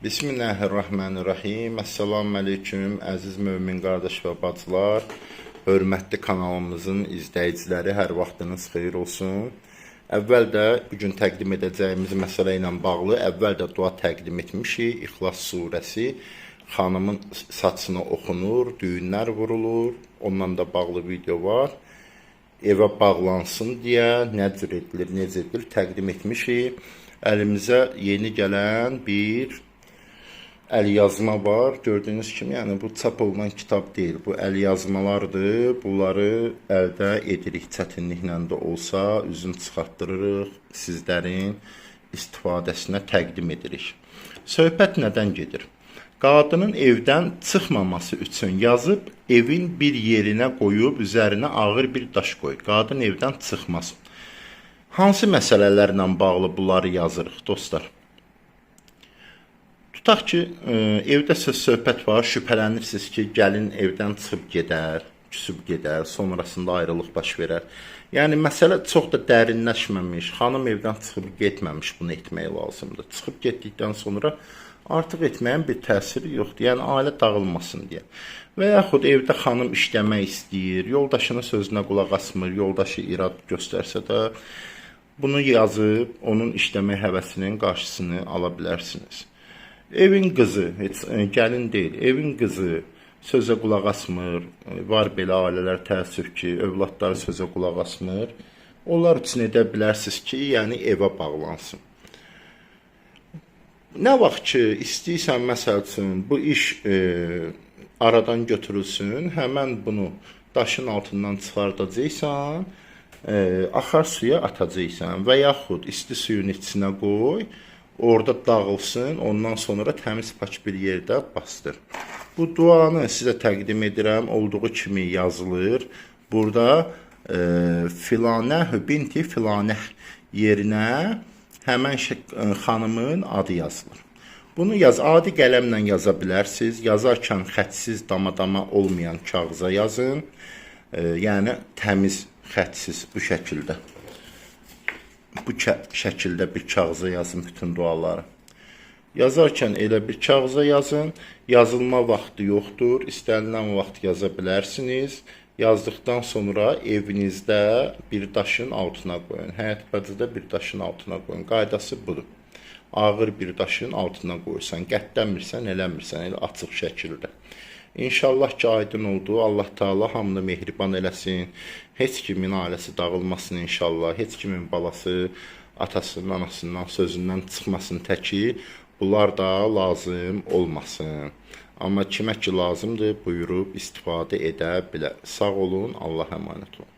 Bismillahirrahmanirrahim. Assalamu aleyküm, əziz mömin qardaş və bacılar. Hörmətli kanalımızın izləyiciləri, hər vaxtınız xeyir olsun. Əvvəldə bugün təqdim edəcəyimiz məsələ ilə bağlı əvvəldə dua təqdim etmişik. İxlas surəsi, xanımın saçına oxunur, düyünlər vurulur. Ondan da bağlı video var. Evə bağlansın deyə nə cür edilir, necə edilir təqdim etmişik. Əlimizə yeni gələn bir əlyazma var. Gördüyünüz kimi, yəni bu çap olunan kitab deyil. Bu əlyazmalardır. Bunları əldə edirik. Çətinliklə də olsa üzün çıxartdırırıq. Sizlərin istifadəsinə təqdim edirik. Söhbət nədən gedir? Qadının evdən çıxmaması üçün yazıb, evin bir yerinə qoyub, üzərinə ağır bir daş qoy. Qadın evdən çıxmasın. Hansı məsələlərlə bağlı bunları yazırıq, dostlar? Tutaq ki, evdə söhbət var, şübhələnirsiniz ki, gəlin evdən çıxıb gedər, küsüb gedər, sonrasında ayrılıq baş verər. Yəni, məsələ çox da dərinləşməmiş, xanım evdən çıxıb getməmiş bunu etmək lazımdır. Çıxıb getdikdən sonra artıq etməyin bir təsiri yoxdur, yəni ailə dağılmasın deyə. Və yaxud evdə xanım işləmək istəyir, yoldaşının sözünə qulaq asmır, yoldaşı irad göstərsə də, bunu yazıb, onun işləmək həvəsinin qarşısını ala bilərsiniz. Evin qızı, heç gəlin deyil, evin qızı sözə qulaq asmır, var belə ailələr təəssüf ki, övladları sözə qulaq asmır. Onlar üçün edə bilərsiniz ki, yəni evə bağlansın. Nə vaxt ki, istəyirsən, məsəl üçün, bu iş aradan götürülsün, həmən bunu daşın altından çıxardacaqsan, axar suya atacaqsan və yaxud isti suyun içinə qoy, orada dağılsın, ondan sonra təmiz pak bir yerdə bastır. Bu duanı sizə təqdim edirəm, olduğu kimi yazılır. Burada filanə, binti filanə yerinə həmən xanımın adı yazılır. Bunu adi qələmlə yaza bilərsiniz. Yazarkən xətsiz, dama olmayan kağıza yazın. Yəni təmiz, xətsiz bu şəkildə. Bu şəkildə bir kağıza yazın bütün duaları. Yazarkən elə bir kağıza yazın. Yazılma vaxtı yoxdur. İstənilən vaxt yaza bilərsiniz. Yazdıqdan sonra evinizdə bir daşın altına qoyun. Həyat bacıda bir daşın altına qoyun. Qaydası budur. Ağır bir daşın altına qoyursan, qətlənmirsən, eləmirsən, elə açıq şəkildə. İnşallah ki, aydın oldu. Allah Teala hamını mehriban eləsin. Heç kimin ailəsi dağılmasın inşallah. Heç kimin balası atasının, anasından, sözündən çıxmasın təki. Bunlar da lazım olmasın. Amma kimə ki lazımdır, buyurub istifadə edə bilər. Sağ olun, Allah əmanət olun.